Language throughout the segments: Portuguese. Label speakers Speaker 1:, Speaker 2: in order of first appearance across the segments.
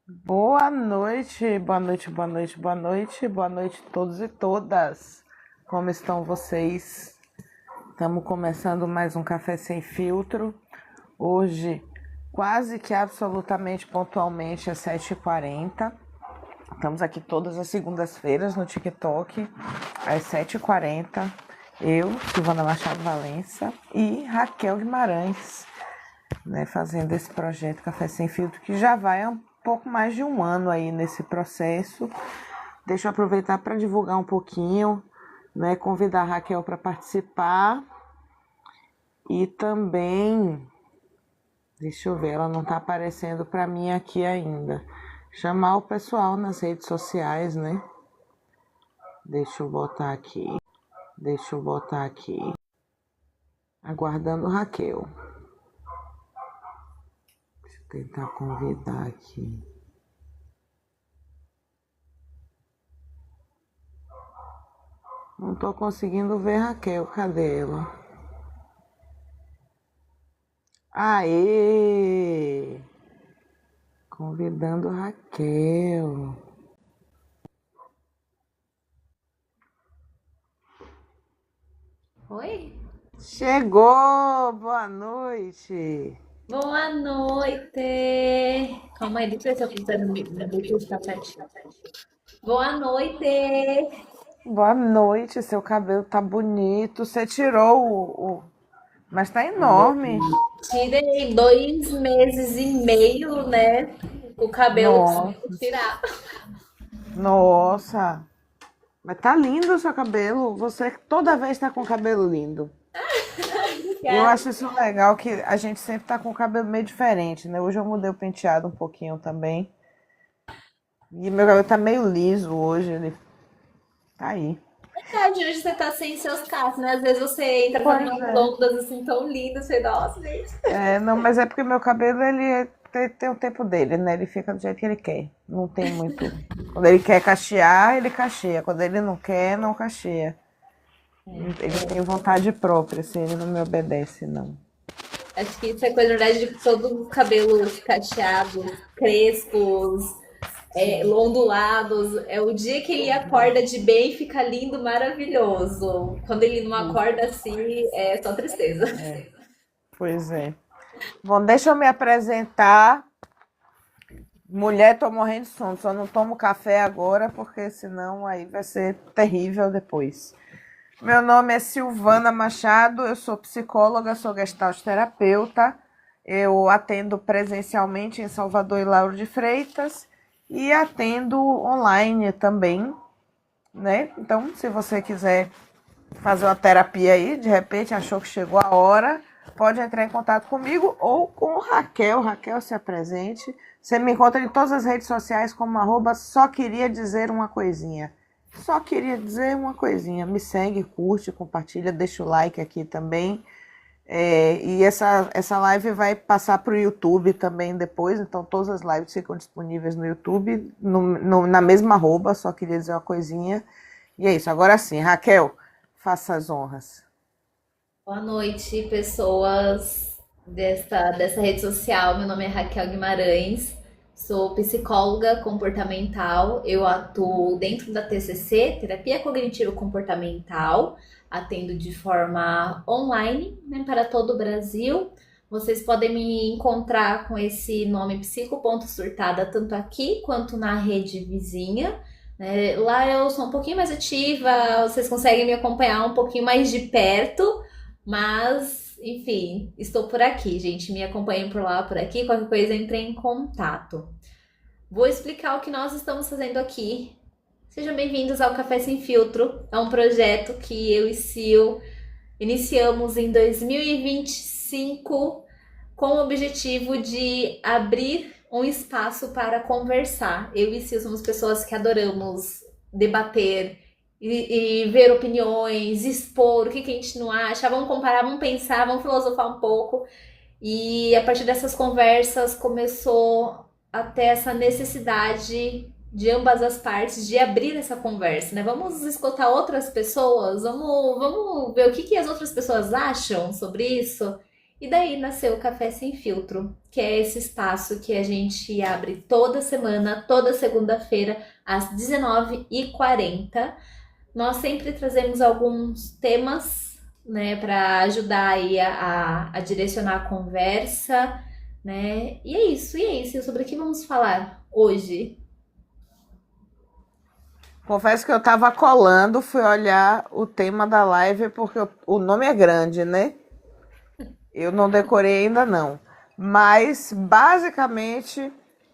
Speaker 1: Boa noite, boa noite, boa noite, boa noite, boa noite a todos e todas. Como estão vocês? Estamos começando mais um Café Sem Filtro. Hoje, quase que absolutamente pontualmente às 7h40. Estamos aqui todas as segundas-feiras no TikTok, às 7h40. Eu, Silvana Machado Valença e Raquel Guimarães, né, fazendo esse projeto Café Sem Filtro, que já vai há um pouco mais de um ano aí nesse processo. Deixa eu aproveitar para divulgar um pouquinho, né, convidar a Raquel para participar e também, deixa eu ver, ela não está aparecendo para mim aqui ainda. Chamar o pessoal nas redes sociais, né? Deixa eu botar aqui. Aguardando Raquel. Deixa eu tentar convidar aqui. Não tô conseguindo ver Raquel. Cadê ela? Aê! Convidando Raquel.
Speaker 2: Oi?
Speaker 1: Chegou! Boa noite!
Speaker 2: Boa noite! Calma aí, deixa eu ver se eu consigo me Bluetooth tá certinho. Boa noite!
Speaker 1: Boa noite, seu cabelo tá bonito. Você tirou mas tá enorme.
Speaker 2: Tirei 2 meses e meio, né? O cabelo pra
Speaker 1: Nossa,
Speaker 2: tirar.
Speaker 1: nossa. Mas tá lindo o seu cabelo. Você toda vez tá com o cabelo lindo. E eu acho isso legal que a gente sempre tá com o cabelo meio diferente, né? Hoje eu mudei o penteado um pouquinho também. E meu cabelo tá meio liso hoje, ele tá aí.
Speaker 2: Verdade, hoje você tá sem seus cachos, né? Às vezes você entra com
Speaker 1: Pois
Speaker 2: umas
Speaker 1: é.
Speaker 2: ondas assim tão lindas, você, nossa, gente.
Speaker 1: É, não, mas é porque meu cabelo, tem o tempo dele, né? Ele fica do jeito que ele quer. Não tem muito. Quando ele quer cachear, ele cacheia. Quando ele não quer, não cacheia. Ele tem vontade própria, assim, ele não me obedece, não.
Speaker 2: Acho que isso é coisa, na verdade, de todos os cabelos cacheados, crespos, ondulados. É o dia que ele acorda de bem, fica lindo, maravilhoso. Quando ele não acorda assim, é só tristeza.
Speaker 1: Pois é. Bom, deixa eu me apresentar. Mulher, tô morrendo de sono, só não tomo café agora, porque senão aí vai ser terrível depois. Meu nome é Silvana Machado, eu sou psicóloga, sou gestalt terapeuta. Eu atendo presencialmente em Salvador e Lauro de Freitas e atendo online também, né? Então, se você quiser fazer uma terapia aí, de repente achou que chegou a hora, pode entrar em contato comigo ou com Raquel. Raquel, se apresente. Você me encontra em todas as redes sociais como só queria dizer uma coisinha. Só queria dizer uma coisinha. Me segue, curte, compartilha, deixa o like aqui também. E essa live vai passar para o YouTube também depois, então todas as lives ficam disponíveis no YouTube, na mesma só queria dizer uma coisinha. E é isso, agora sim, Raquel, faça as honras.
Speaker 2: Boa noite, pessoas dessa rede social. Meu nome é Raquel Guimarães, sou psicóloga comportamental. Eu atuo dentro da TCC, Terapia Cognitivo Comportamental, atendo de forma online, né, para todo o Brasil. Vocês podem me encontrar com esse nome Psico.surtada tanto aqui quanto na rede vizinha. Lá eu sou um pouquinho mais ativa, vocês conseguem me acompanhar um pouquinho mais de perto. Mas, enfim, estou por aqui, gente. Me acompanhem por lá, por aqui. Qualquer coisa, entre em contato. Vou explicar o que nós estamos fazendo aqui. Sejam bem-vindos ao Café Sem Filtro. É um projeto que eu e Sil iniciamos em 2025 com o objetivo de abrir um espaço para conversar. Eu e Sil somos pessoas que adoramos debater, e ver opiniões, expor o que a gente não acha, vamos comparar, vamos pensar, vamos filosofar um pouco. E a partir dessas conversas começou a ter essa necessidade de ambas as partes de abrir essa conversa, né? Vamos escutar outras pessoas, vamos ver o que as outras pessoas acham sobre isso. E daí nasceu o Café Sem Filtro, que é esse espaço que a gente abre toda semana, toda segunda-feira, às 19h40. Nós sempre trazemos alguns temas, né, para ajudar aí a direcionar a conversa, né? E é isso. Sobre o que vamos falar hoje?
Speaker 1: Confesso que eu estava colando, fui olhar o tema da live, porque o nome é grande, né? Eu não decorei ainda não. Mas, basicamente,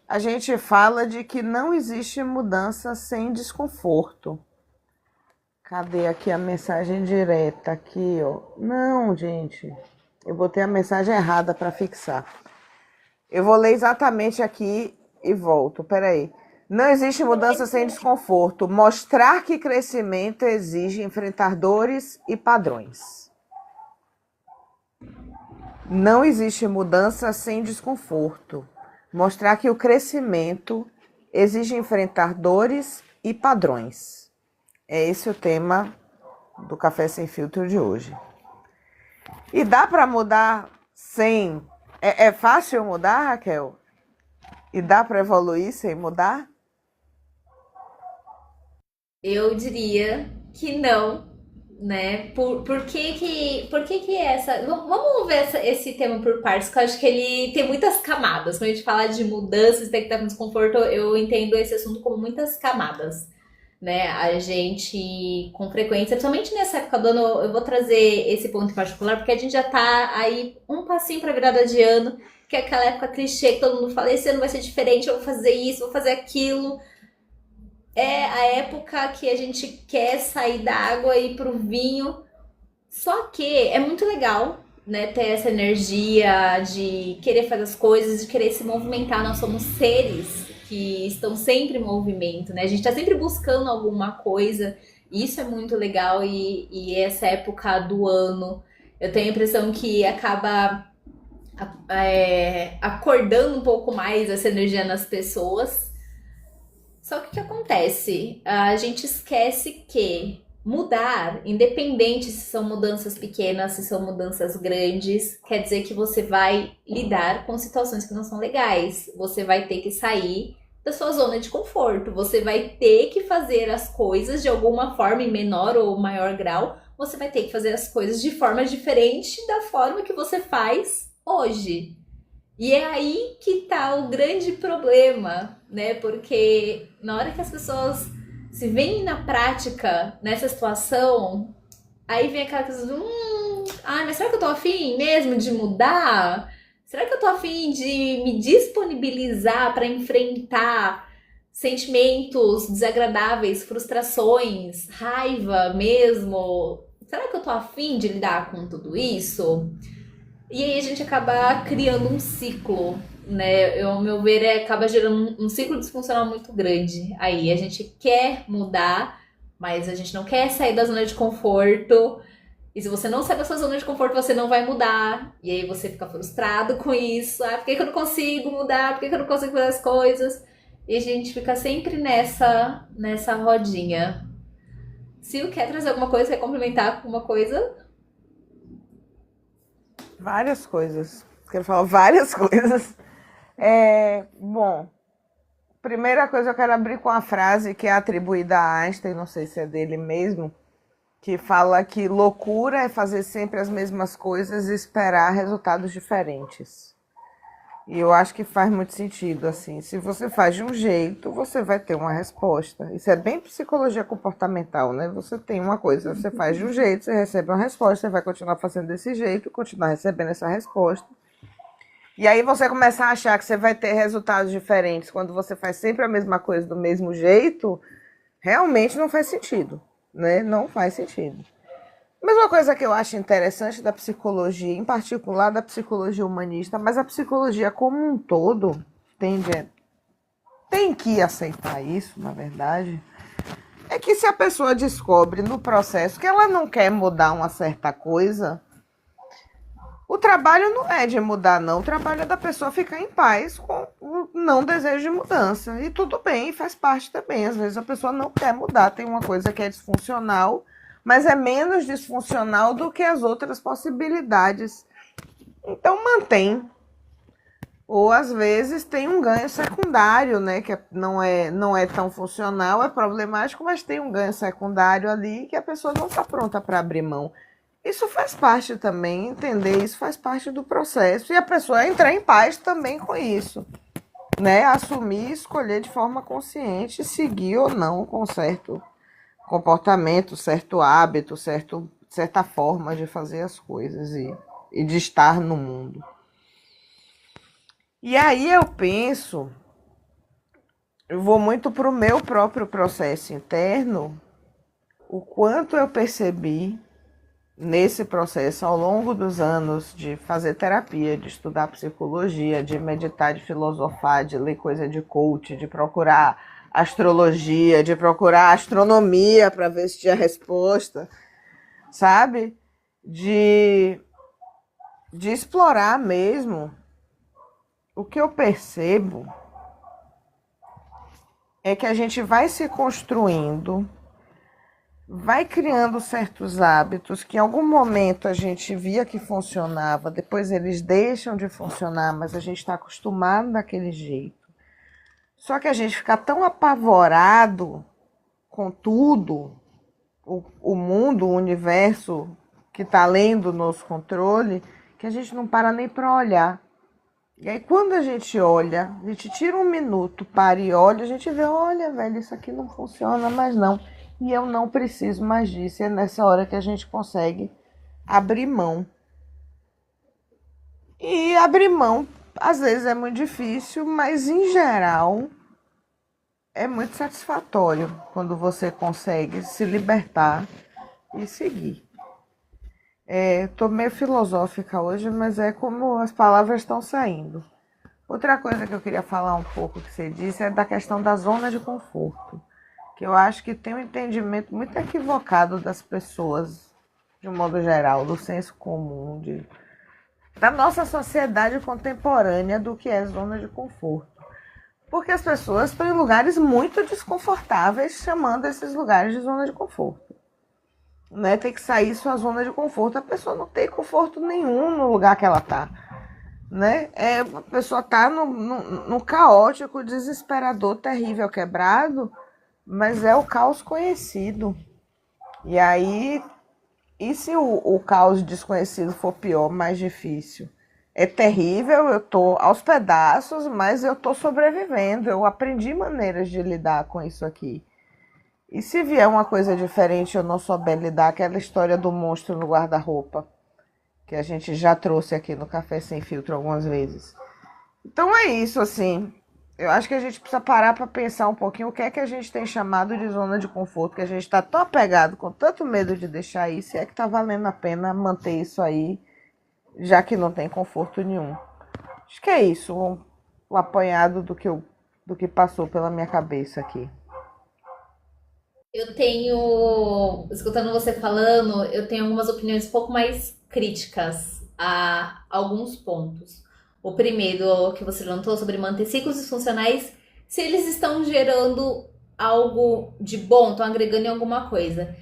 Speaker 1: a gente fala de que não existe mudança sem desconforto. Cadê aqui a mensagem direta? Aqui, ó. Não, gente. Eu botei a mensagem errada para fixar. Eu vou ler exatamente aqui e volto. Peraí. Não existe mudança sem desconforto. Mostrar que crescimento exige enfrentar dores e padrões. Não existe mudança sem desconforto. Mostrar que o crescimento exige enfrentar dores e padrões. É esse o tema do Café Sem Filtro de hoje. E dá para mudar sem... É fácil mudar, Raquel? E dá para evoluir sem mudar?
Speaker 2: Eu diria que não, né? Por que que essa... Vamos ver esse tema por partes, que eu acho que ele tem muitas camadas. Quando a gente fala de mudanças, expectativa, desconforto, eu entendo esse assunto como muitas camadas, né? A gente, com frequência, principalmente nessa época do ano, eu vou trazer esse ponto em particular, porque a gente já tá aí um passinho pra virada de ano, que é aquela época clichê que todo mundo fala, esse ano vai ser diferente, eu vou fazer isso, vou fazer aquilo. É a época que a gente quer sair da água e ir pro vinho. Só que é muito legal, né, ter essa energia de querer fazer as coisas, de querer se movimentar. Nós somos seres que estão sempre em movimento, né? A gente está sempre buscando alguma coisa. Isso é muito legal e essa época do ano, eu tenho a impressão que acaba acordando um pouco mais essa energia nas pessoas. Só que o que acontece? A gente esquece que mudar, independente se são mudanças pequenas, se são mudanças grandes, quer dizer que você vai lidar com situações que não são legais. Você vai ter que sair da sua zona de conforto. Você vai ter que fazer as coisas de alguma forma, em menor ou maior grau. Você vai ter que fazer as coisas de forma diferente da forma que você faz hoje. E é aí que tá o grande problema, né? Porque na hora que as pessoas se veem na prática nessa situação, aí vem aquela coisa, mas será que eu tô afim mesmo de mudar? Será que eu tô afim de me disponibilizar para enfrentar sentimentos desagradáveis, frustrações, raiva mesmo? Será que eu tô afim de lidar com tudo isso? E aí a gente acaba criando um ciclo, né? Ao meu ver, acaba gerando um ciclo disfuncional muito grande. Aí a gente quer mudar, mas a gente não quer sair da zona de conforto. E se você não sair da sua zona de conforto, você não vai mudar. E aí você fica frustrado com isso. Por que eu não consigo mudar? Por que eu não consigo fazer as coisas? E a gente fica sempre nessa rodinha. Se quer trazer alguma coisa, quer complementar com alguma coisa?
Speaker 1: Várias coisas. Quero falar várias coisas. Bom, primeira coisa eu quero abrir com a frase que é atribuída a Einstein, não sei se é dele mesmo, que fala que loucura é fazer sempre as mesmas coisas e esperar resultados diferentes. E eu acho que faz muito sentido, assim. Se você faz de um jeito, você vai ter uma resposta. Isso é bem psicologia comportamental, né? Você tem uma coisa, você faz de um jeito, você recebe uma resposta, você vai continuar fazendo desse jeito, continuar recebendo essa resposta. E aí você começa a achar que você vai ter resultados diferentes quando você faz sempre a mesma coisa do mesmo jeito, realmente não faz sentido, né? Não faz sentido. Mesma coisa que eu acho interessante da psicologia, em particular da psicologia humanista, mas a psicologia como um todo tem que aceitar isso, na verdade, é que se a pessoa descobre no processo que ela não quer mudar uma certa coisa, o trabalho não é de mudar, não. O trabalho é da pessoa ficar em paz com o não desejo de mudança. E tudo bem, faz parte também. Às vezes a pessoa não quer mudar, tem uma coisa que é disfuncional, mas é menos disfuncional do que as outras possibilidades Então mantém. Ou às vezes tem um ganho secundário, né? Que não é tão funcional, é problemático, mas tem um ganho secundário ali que a pessoa não está pronta para abrir mão. Isso faz parte também, entender isso faz parte do processo. E a pessoa entrar em paz também com isso, né? Assumir e escolher de forma consciente seguir ou não com certo comportamento, certo hábito, certa forma de fazer as coisas e de estar no mundo. E aí eu penso, eu vou muito para o meu próprio processo interno, o quanto eu percebi nesse processo ao longo dos anos de fazer terapia, de estudar psicologia, de meditar, de filosofar, de ler coisa de coach, de procurar astrologia, de procurar astronomia para ver se tinha resposta, sabe? De, de explorar mesmo. O que eu percebo é que a gente vai se construindo, vai criando certos hábitos que em algum momento a gente via que funcionava, depois eles deixam de funcionar, mas a gente está acostumado daquele jeito. Só que a gente fica tão apavorado com tudo, o mundo, o universo que está além do nosso controle, que a gente não para nem para olhar. E aí quando a gente olha, a gente tira um minuto, para e olha, a gente vê, olha, velho, isso aqui não funciona mais não. E eu não preciso mais disso. E é nessa hora que a gente consegue abrir mão. E abrir mão, às vezes é muito difícil, mas em geral é muito satisfatório quando você consegue se libertar e seguir. Tô meio filosófica hoje, mas é como as palavras estão saindo. Outra coisa que eu queria falar um pouco que você disse é da questão da zona de conforto, que eu acho que tem um entendimento muito equivocado das pessoas, de um modo geral, do senso comum, da nossa sociedade contemporânea do que é zona de conforto. Porque as pessoas estão em lugares muito desconfortáveis, chamando esses lugares de zona de conforto. Né? Tem que sair sua zona de conforto. A pessoa não tem conforto nenhum no lugar que ela está. Né? A pessoa está no caótico, desesperador, terrível, quebrado, mas é o caos conhecido. E aí, e se o caos desconhecido for pior, mais difícil? É terrível, eu estou aos pedaços, mas eu estou sobrevivendo. Eu aprendi maneiras de lidar com isso aqui. E se vier uma coisa diferente, eu não souber lidar, aquela história do monstro no guarda-roupa, que a gente já trouxe aqui no Café Sem Filtro algumas vezes. Então é isso, assim. Eu acho que a gente precisa parar para pensar um pouquinho o que é que a gente tem chamado de zona de conforto, que a gente está tão apegado, com tanto medo de deixar isso, e é que está valendo a pena manter isso aí, já que não tem conforto nenhum. Acho que é isso, o apanhado do que passou pela minha cabeça aqui.
Speaker 2: Eu tenho, escutando você falando, eu tenho algumas opiniões um pouco mais críticas a alguns pontos. O primeiro que você levantou sobre manter ciclos disfuncionais, se eles estão gerando algo de bom, estão agregando em alguma coisa.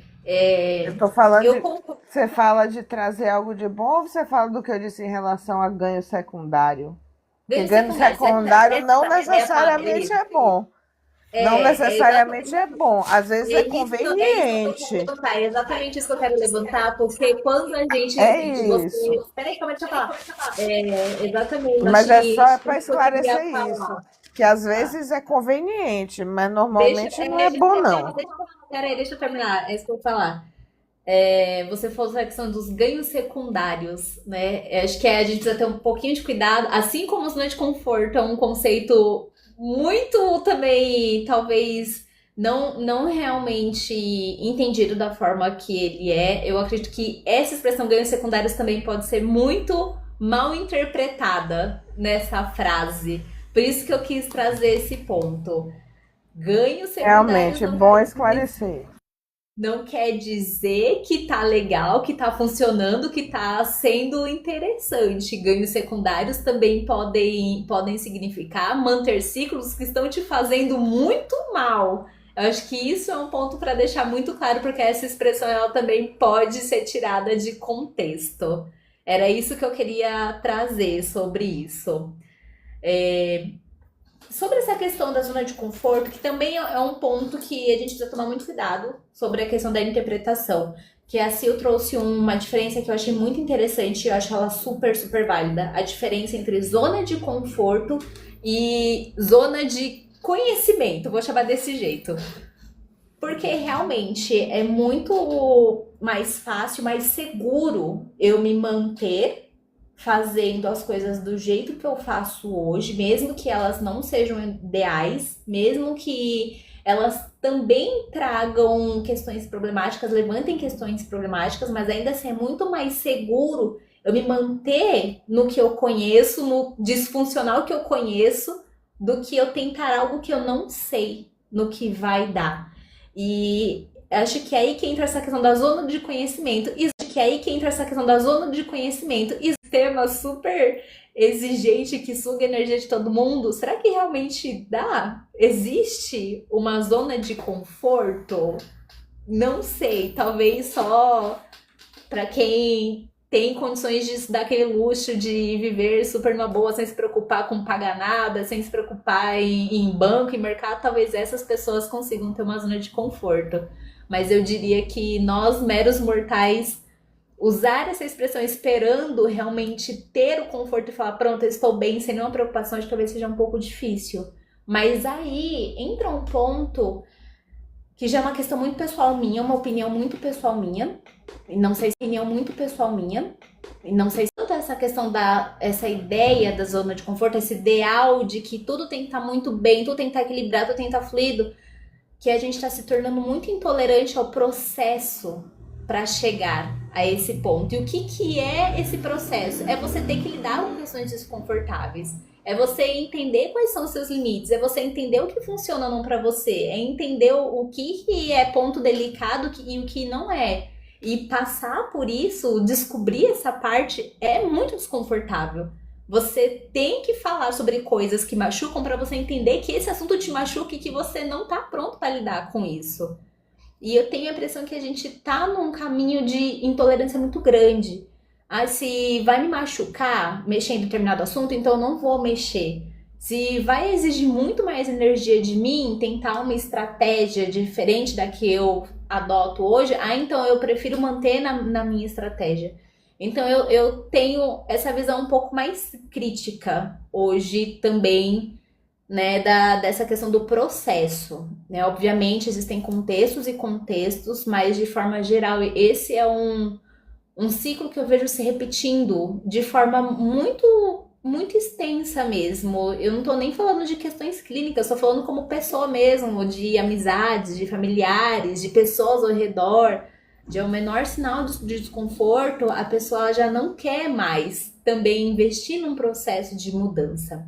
Speaker 1: Eu
Speaker 2: É,
Speaker 1: estou falando
Speaker 2: eu
Speaker 1: de. Você fala de trazer algo de bom ou você fala do que eu disse em relação a ganho secundário? Porque
Speaker 2: ganho
Speaker 1: ganho
Speaker 2: secundário,
Speaker 1: secundário não
Speaker 2: é a palavra,
Speaker 1: necessariamente é bom. Não
Speaker 2: é
Speaker 1: necessariamente é bom. Às vezes é
Speaker 2: é isso que eu quero
Speaker 1: conveniente.
Speaker 2: levantar, é exatamente isso que eu quero levantar, porque quando a
Speaker 1: É
Speaker 2: gente,
Speaker 1: isso.
Speaker 2: você, peraí, calma, deixa eu falar. Exatamente, acho
Speaker 1: Mas é
Speaker 2: que
Speaker 1: só
Speaker 2: isso
Speaker 1: para
Speaker 2: que eu queria
Speaker 1: esclarecer isso.
Speaker 2: falar.
Speaker 1: Que às
Speaker 2: Tá.
Speaker 1: vezes é conveniente, mas
Speaker 2: Deixa,
Speaker 1: normalmente não é bom, não.
Speaker 2: peraí, deixa eu terminar, é isso que eu vou falar. Você falou sobre a questão dos ganhos secundários, né? Acho que a gente precisa ter um pouquinho de cuidado, assim como a zona de conforto é um conceito muito também, talvez, não realmente entendido da forma que ele é. Eu acredito que essa expressão ganhos secundários também pode ser muito mal interpretada nessa frase. Por isso que eu quis trazer esse ponto. Ganhos secundários
Speaker 1: Realmente,
Speaker 2: não
Speaker 1: bom
Speaker 2: quer dizer
Speaker 1: esclarecer.
Speaker 2: não quer dizer que tá legal, que tá funcionando, que tá sendo interessante. Ganhos secundários também podem significar manter ciclos que estão te fazendo muito mal. Eu acho que isso é um ponto para deixar muito claro, porque essa expressão ela também pode ser tirada de contexto. Era isso que eu queria trazer sobre isso. É, Sobre essa questão da zona de conforto, que também é um ponto que a gente precisa tomar muito cuidado sobre a questão da interpretação. Que a Sil trouxe uma diferença que eu achei muito interessante e eu acho ela super, super válida. A diferença entre zona de conforto e zona de conhecimento, vou chamar desse jeito. Porque realmente é muito mais fácil, mais seguro eu me manter fazendo as coisas do jeito que eu faço hoje, mesmo que elas não sejam ideais, mesmo que elas também tragam questões problemáticas, levantem questões problemáticas, mas ainda assim é muito mais seguro eu me manter no que eu conheço, no disfuncional que eu conheço, do que eu tentar algo que eu não sei no que vai dar. E acho que é aí que entra essa questão da zona de conhecimento. E que é aí que entra essa questão da zona de conhecimento e sistema super exigente que suga a energia de todo mundo. Será que realmente dá? Existe uma zona de conforto? Não sei, talvez só para quem tem condições de se dar aquele luxo de viver super numa boa, sem se preocupar com pagar nada, sem se preocupar em banco, em mercado, talvez essas pessoas consigam ter uma zona de conforto. Mas eu diria que nós, meros mortais, usar essa expressão esperando realmente ter o conforto e falar, pronto, eu estou bem, sem nenhuma preocupação, acho que talvez seja um pouco difícil. Mas aí entra um ponto que já é uma questão muito pessoal minha, uma opinião muito pessoal minha, e não sei se é opinião muito pessoal minha, e não sei se tanto essa questão essa ideia da zona de conforto, esse ideal de que tudo tem que estar muito bem, tudo tem que estar equilibrado, tudo tem que estar fluido, que a gente está se tornando muito intolerante ao processo para chegar a esse ponto. E o que é esse processo? É você ter que lidar com questões desconfortáveis. É você entender quais são os seus limites, é você entender o que funciona ou não para você, é entender o que é ponto delicado e o que não é. E passar por isso, descobrir essa parte é muito desconfortável. Você tem que falar sobre coisas que machucam para você entender que esse assunto te machuca e que você não tá pronto para lidar com isso. E eu tenho a impressão que a gente tá num caminho de intolerância muito grande. Ah, se vai me machucar mexer em determinado assunto, então eu não vou mexer. Se vai exigir muito mais energia de mim, tentar uma estratégia diferente da que eu adoto hoje, então eu prefiro manter na minha estratégia. Então eu tenho essa visão um pouco mais crítica hoje também, né, dessa questão do processo, né? Obviamente existem contextos e contextos, mas de forma geral esse é um ciclo que eu vejo se repetindo de forma muito extensa mesmo. Eu não tô nem falando de questões clínicas, tô falando como pessoa mesmo, de amizades, de familiares, de pessoas ao redor. De um menor sinal de desconforto, a pessoa já não quer mais também investir num processo de mudança.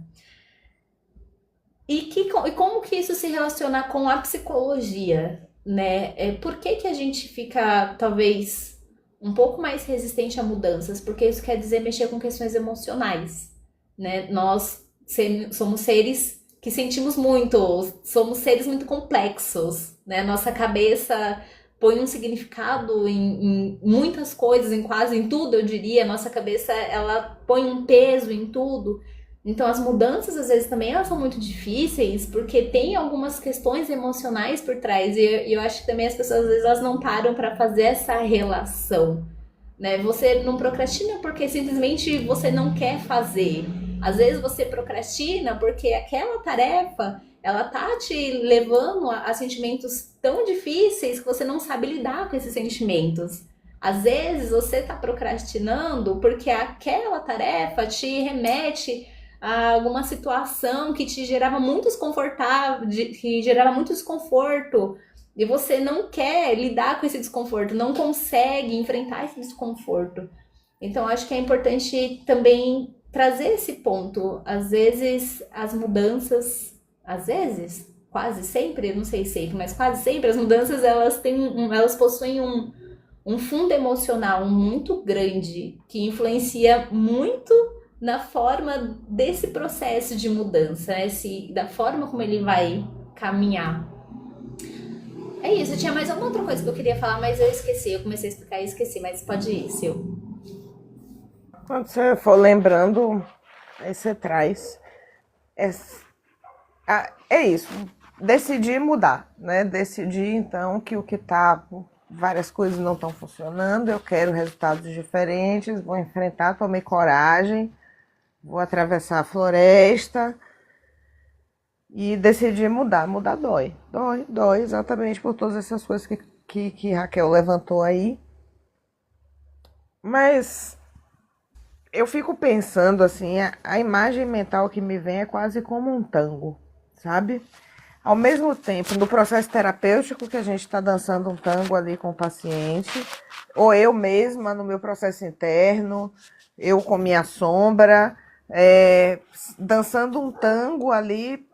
Speaker 2: E como que isso se relaciona com a psicologia, né? Por que a gente fica, talvez, um pouco mais resistente a mudanças? Porque isso quer dizer mexer com questões emocionais, né? Nós somos seres que sentimos muito, somos seres muito complexos, né? Nossa cabeça põe um significado em muitas coisas, em quase em tudo, eu diria. Nossa cabeça, ela põe um peso em tudo. Então, as mudanças, às vezes, também elas são muito difíceis, porque tem algumas questões emocionais por trás. E eu acho que também as pessoas, às vezes, elas não param para fazer essa relação, né? Você não procrastina porque simplesmente você não quer fazer. Às vezes, você procrastina porque aquela tarefa, ela tá te levando a sentimentos tão difíceis que você não sabe lidar com esses sentimentos. Às vezes, você tá procrastinando porque aquela tarefa te remete a alguma situação que te gerava muito desconfortável, que gerava muito desconforto, e você não quer lidar com esse desconforto, não consegue enfrentar esse desconforto. Então, acho que é importante também trazer esse ponto. Às vezes, as mudanças, às vezes, quase sempre, não sei sempre, mas quase sempre, as mudanças, elas possuem um fundo emocional muito grande, que influencia muito na forma desse processo de mudança, né? Da forma como ele vai caminhar. É isso, eu tinha mais alguma outra coisa que eu queria falar, mas eu esqueci. Eu comecei a explicar e esqueci, mas pode ir, Sil.
Speaker 1: Quando você for lembrando, aí você traz. É, é isso. Decidir mudar, né? Decidir, então, que o que tá. Várias coisas não estão funcionando, eu quero resultados diferentes, vou enfrentar, tomei coragem, vou atravessar a floresta e decidi mudar. Mudar dói. Dói, dói, exatamente por todas essas coisas que Raquel levantou aí. Mas eu fico pensando assim, a imagem mental que me vem é quase como um tango, sabe? Ao mesmo tempo, no processo terapêutico que a gente está dançando um tango ali com o paciente, ou eu mesma no meu processo interno, eu com minha sombra, dançando um tango ali,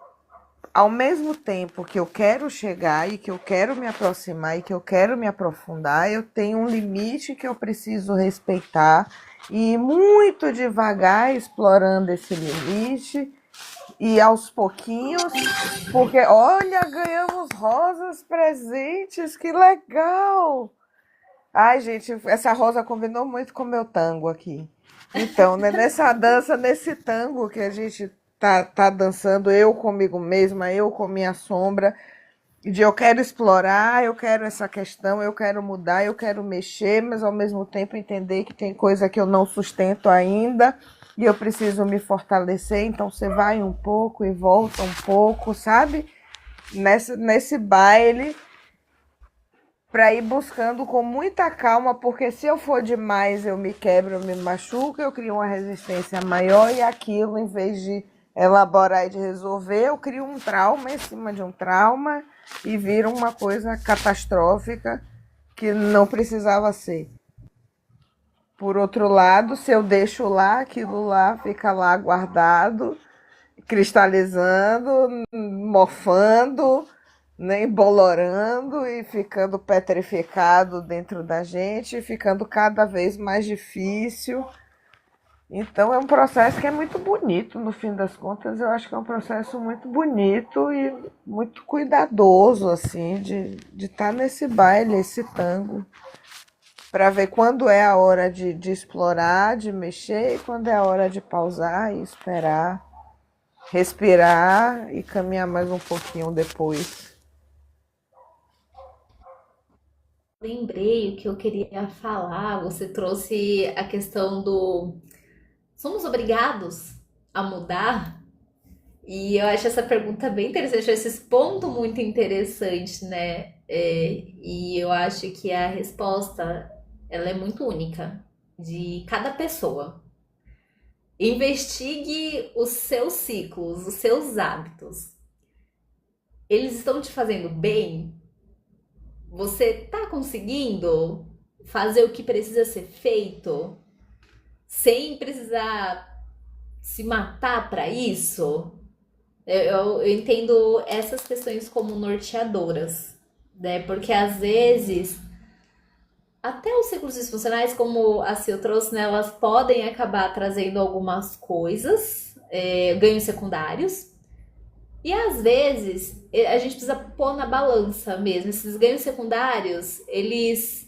Speaker 1: ao mesmo tempo que eu quero chegar e que eu quero me aproximar e que eu quero me aprofundar, eu tenho um limite que eu preciso respeitar e ir muito devagar explorando esse limite e aos pouquinhos, porque olha, ganhamos rosas presentes, que legal! Ai, gente, essa rosa combinou muito com o meu tango aqui. Então, né, nessa dança, nesse tango que a gente tá dançando, eu comigo mesma, eu com minha sombra, de eu quero explorar, eu quero essa questão, eu quero mudar, eu quero mexer, mas ao mesmo tempo entender que tem coisa que eu não sustento ainda e eu preciso me fortalecer, então você vai um pouco e volta um pouco, sabe? Nesse baile, para ir buscando com muita calma, porque se eu for demais, eu me quebro, eu me machuco, eu crio uma resistência maior e aquilo, em vez de elaborar e de resolver, eu crio um trauma em cima de um trauma e vira uma coisa catastrófica que não precisava ser. Por outro lado, se eu deixo lá, aquilo lá fica lá guardado, cristalizando, mofando, né, embolorando e ficando petrificado dentro da gente, ficando cada vez mais difícil. Então é um processo que é muito bonito, no fim das contas, eu acho que é um processo muito bonito e muito cuidadoso, assim, de estar nesse baile, esse tango, para ver quando é a hora de explorar, de mexer, e quando é a hora de pausar e esperar, respirar e caminhar mais um pouquinho depois.
Speaker 2: Lembrei o que eu queria falar. Você trouxe a questão do somos obrigados a mudar? E eu acho essa pergunta bem interessante, eu acho esse ponto muito interessante, né? E eu acho que a resposta ela é muito única de cada pessoa. Investigue os seus ciclos, os seus hábitos. Eles estão te fazendo bem? Você está conseguindo fazer o que precisa ser feito sem precisar se matar para isso? Eu entendo essas questões como norteadoras, né? Porque às vezes até os ciclos disfuncionais, como a Sil trouxe, né, elas podem acabar trazendo algumas coisas, ganhos secundários. E às vezes a gente precisa pôr na balança mesmo. Esses ganhos secundários, eles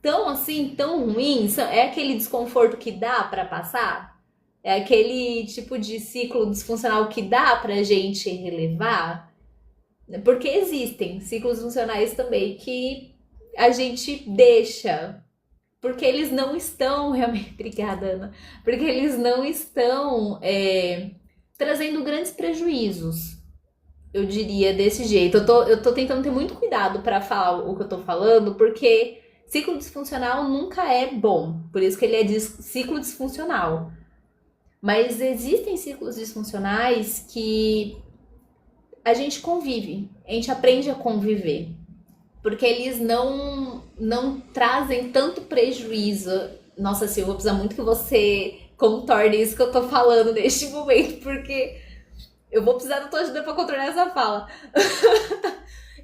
Speaker 2: tão assim, tão ruins, é aquele desconforto que dá para passar? É aquele tipo de ciclo disfuncional que dá pra gente relevar? Porque existem ciclos funcionais também que a gente deixa. Porque eles não estão realmente. Obrigada, Ana. Porque eles não estão trazendo grandes prejuízos. Eu diria desse jeito. Eu tô tentando ter muito cuidado para falar o que eu tô falando, porque ciclo disfuncional nunca é bom. Por isso que ele é ciclo disfuncional. Mas existem ciclos disfuncionais que a gente convive, a gente aprende a conviver, porque eles não trazem tanto prejuízo. Nossa, Silvia, precisa muito que você contorne isso que eu tô falando neste momento, porque eu vou precisar da tua ajuda para contornar essa fala.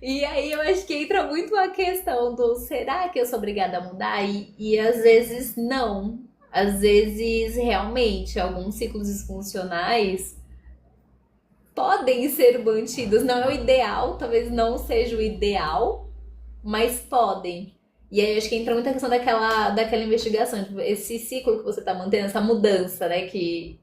Speaker 2: E aí eu acho que entra muito a questão do será que eu sou obrigada a mudar? E às vezes não. Às vezes, realmente, alguns ciclos disfuncionais podem ser mantidos. Não é o ideal, talvez não seja o ideal, mas podem. E aí acho que entra muita questão daquela investigação, tipo, esse ciclo que você tá mantendo, essa mudança, né, que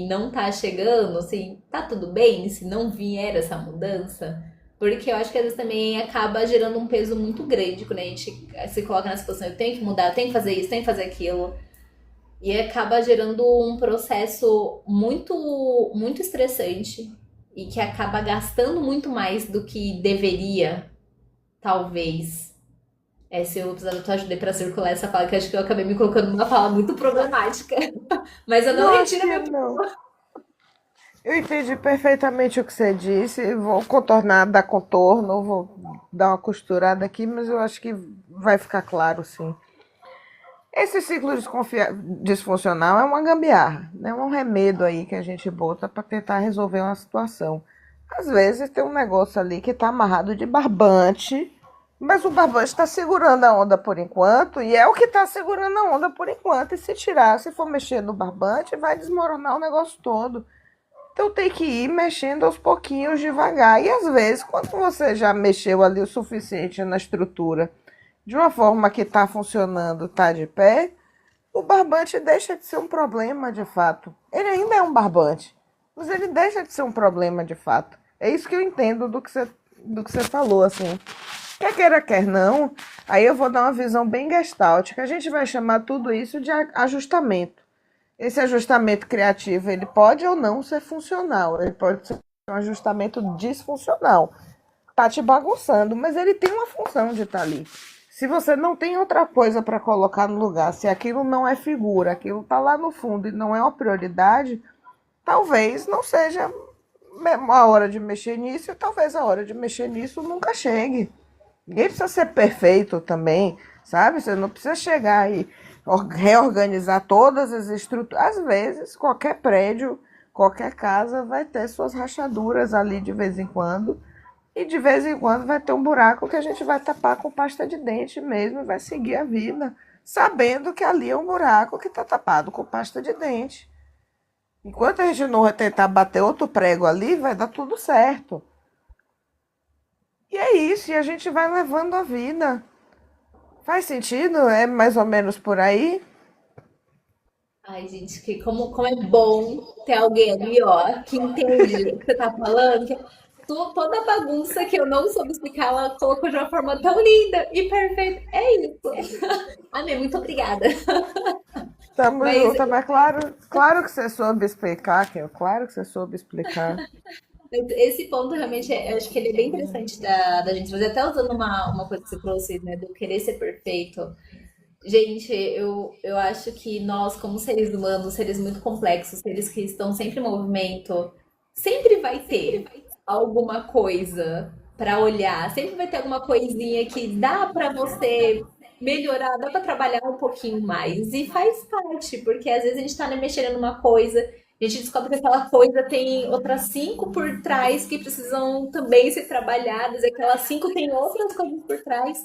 Speaker 2: não tá chegando, assim, tá tudo bem se não vier essa mudança? Porque eu acho que às vezes também acaba gerando um peso muito grande quando a gente se coloca nessa posição, eu tenho que mudar, eu tenho que fazer isso, tenho que fazer aquilo. E acaba gerando um processo muito estressante e que acaba gastando muito mais do que deveria, talvez. Se eu precisar da tua ajuda pra circular essa fala, que acho que eu acabei me colocando numa fala muito problemática. Mas eu não
Speaker 1: Não, acho
Speaker 2: retiro a
Speaker 1: que
Speaker 2: minha.
Speaker 1: não. Eu entendi perfeitamente o que você disse. Vou contornar, dar contorno, vou dar uma costurada aqui, mas eu acho que vai ficar claro, sim. Esse ciclo disfuncional é uma gambiarra, né? Um remedo aí que a gente bota para tentar resolver uma situação. Às vezes tem um negócio ali que está amarrado de barbante, mas o barbante está segurando a onda por enquanto, e é o que está segurando a onda por enquanto. E se tirar, se for mexer no barbante, vai desmoronar o negócio todo. Então tem que ir mexendo aos pouquinhos, devagar. E às vezes, quando você já mexeu ali o suficiente na estrutura, de uma forma que está funcionando, está de pé, o barbante deixa de ser um problema de fato. Ele ainda é um barbante, mas ele deixa de ser um problema de fato. É isso que eu entendo do que você falou, assim. Quer queira, quer não, aí eu vou dar uma visão bem gestalt, que a gente vai chamar tudo isso de ajustamento. Esse ajustamento criativo, ele pode ou não ser funcional, ele pode ser um ajustamento disfuncional. Tá te bagunçando, mas ele tem uma função de estar ali. Se você não tem outra coisa para colocar no lugar, se aquilo não é figura, aquilo está lá no fundo e não é uma prioridade, talvez não seja a hora de mexer nisso e talvez a hora de mexer nisso nunca chegue. Ninguém precisa ser perfeito também, sabe? Você não precisa chegar e reorganizar todas as estruturas. Às vezes, qualquer prédio, qualquer casa vai ter suas rachaduras ali de vez em quando. E de vez em quando vai ter um buraco que a gente vai tapar com pasta de dente mesmo e vai seguir a vida, sabendo que ali é um buraco que está tapado com pasta de dente. Enquanto a gente não tentar bater outro prego ali, vai dar tudo certo. E é isso, e a gente vai levando a vida. Faz sentido? É mais ou menos por aí?
Speaker 2: Ai, gente, como é bom ter alguém ali, ó, que entende o que você tá falando. Toda a bagunça que eu não soube explicar, ela colocou de uma forma tão linda e perfeita. É isso. Amém, muito obrigada.
Speaker 1: Tamo
Speaker 2: Mas
Speaker 1: junto, mas claro que você soube explicar, Kel, claro que você soube explicar.
Speaker 2: esse ponto realmente, eu acho que ele é bem interessante da gente fazer, até usando uma coisa que você trouxe, né, do querer ser perfeito. Gente, eu acho que nós, como seres humanos, seres muito complexos, seres que estão sempre em movimento, sempre vai ter alguma coisa para olhar, sempre vai ter alguma coisinha que dá para você melhorar, dá para trabalhar um pouquinho mais. E faz parte, porque às vezes a gente está mexendo numa coisa, a gente descobre que aquela coisa tem outras cinco por trás que precisam também ser trabalhadas, e aquelas cinco tem outras coisas por trás.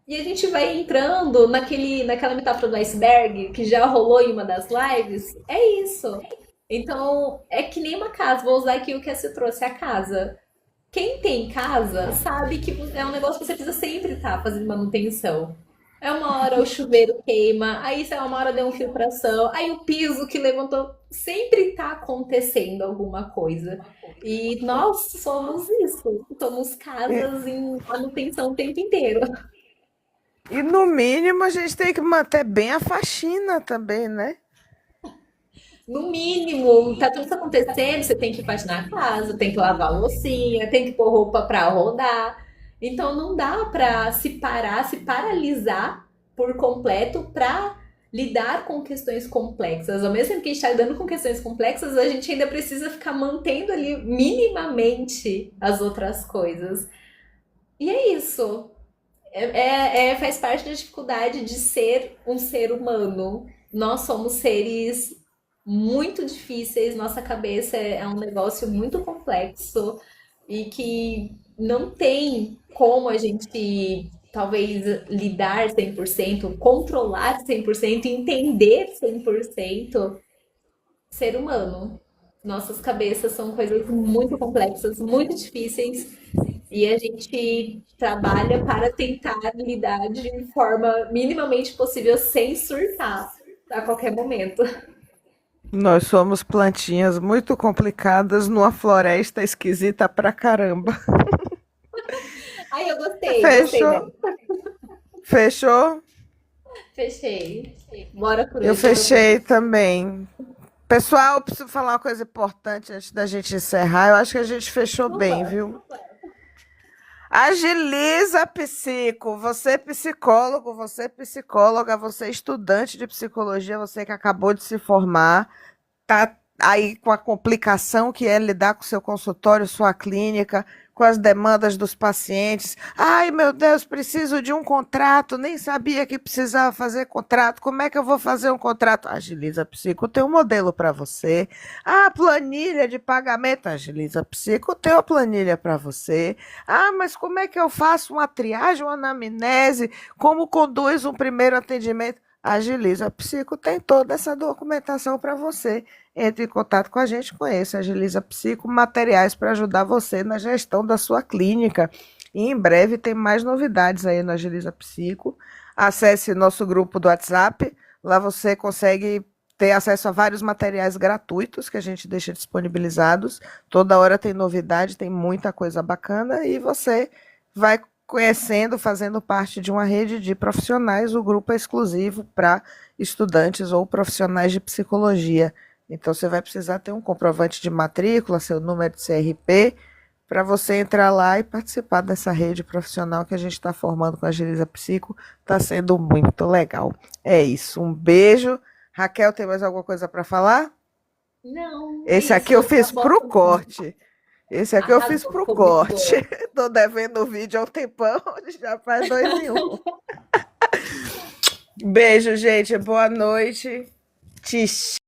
Speaker 2: E a gente vai entrando naquela metáfora do iceberg que já rolou em uma das lives. É isso. Então, é que nem uma casa. Vou usar aqui o que você trouxe, a casa. Quem tem casa sabe que é um negócio que você precisa sempre estar fazendo manutenção. É uma hora o chuveiro queima, aí sei lá, uma hora deu uma infiltração, aí o piso que levantou, sempre está acontecendo alguma coisa. E nós somos isso, somos
Speaker 1: E,
Speaker 2: casas em manutenção o tempo inteiro.
Speaker 1: e no mínimo a gente tem que manter bem a faxina também, né?
Speaker 2: No mínimo, tá tudo isso acontecendo, você tem que faxinar a casa, tem que lavar a loucinha, tem que pôr roupa pra rodar. Então não dá pra se parar, se paralisar por completo pra lidar com questões complexas. Ao mesmo tempo que a gente tá lidando com questões complexas, a gente ainda precisa ficar mantendo ali minimamente as outras coisas. E é isso. Faz parte da dificuldade de ser um ser humano. Nós somos seres muito difíceis, nossa cabeça é um negócio muito complexo e que não tem como a gente talvez lidar 100%, controlar 100%, entender 100% ser humano. Nossas cabeças são coisas muito complexas, muito difíceis e a gente trabalha para tentar lidar de forma minimamente possível sem surtar a qualquer momento.
Speaker 1: Nós somos plantinhas muito complicadas numa floresta esquisita pra caramba.
Speaker 2: Ai, eu gostei
Speaker 1: Fechou?
Speaker 2: dela.
Speaker 1: Fechou?
Speaker 2: Fechei. Bora por
Speaker 1: Eu
Speaker 2: hoje, bora por
Speaker 1: fechei
Speaker 2: hoje.
Speaker 1: também. Pessoal, eu preciso falar uma coisa importante antes da gente encerrar. Eu acho que a gente fechou bem,
Speaker 2: Opa!
Speaker 1: viu? Agiliza, psico. Você é psicólogo, você é psicóloga, você é estudante de psicologia, você que acabou de se formar, tá aí com a complicação que é lidar com seu consultório, sua clínica, com as demandas dos pacientes. Ai, meu Deus, preciso de um contrato, nem sabia que precisava fazer contrato. Como é que eu vou fazer um contrato? Agiliza Psico, tem um modelo para você. Ah, planilha de pagamento, Agiliza Psico, tem uma planilha para você. Ah, mas como é que eu faço uma triagem, uma anamnese? Como conduz um primeiro atendimento? Agiliza Psico tem toda essa documentação para você. Entre em contato com a gente, conheça a Agiliza Psico, materiais para ajudar você na gestão da sua clínica. E em breve tem mais novidades aí na Agiliza Psico. Acesse nosso grupo do WhatsApp, lá você consegue ter acesso a vários materiais gratuitos que a gente deixa disponibilizados. Toda hora tem novidade, tem muita coisa bacana e você vai conhecendo, fazendo parte de uma rede de profissionais. O grupo é exclusivo para estudantes ou profissionais de psicologia. Então você vai precisar ter um comprovante de matrícula, seu número de CRP, para você entrar lá e participar dessa rede profissional que a gente está formando com a Agiliza Psico. Está sendo muito legal. É isso. Um beijo. Raquel, tem mais alguma coisa para falar?
Speaker 2: Não, é
Speaker 1: Esse aqui
Speaker 2: isso.
Speaker 1: eu
Speaker 2: Eu
Speaker 1: fiz pro
Speaker 2: posso.
Speaker 1: corte. Esse aqui eu fiz
Speaker 2: Arrasou,
Speaker 1: pro
Speaker 2: ficou muito
Speaker 1: corte.
Speaker 2: boa.
Speaker 1: Tô devendo o vídeo há um tempão, já faz 2 em 1. Beijo, gente. Boa noite. Tchis.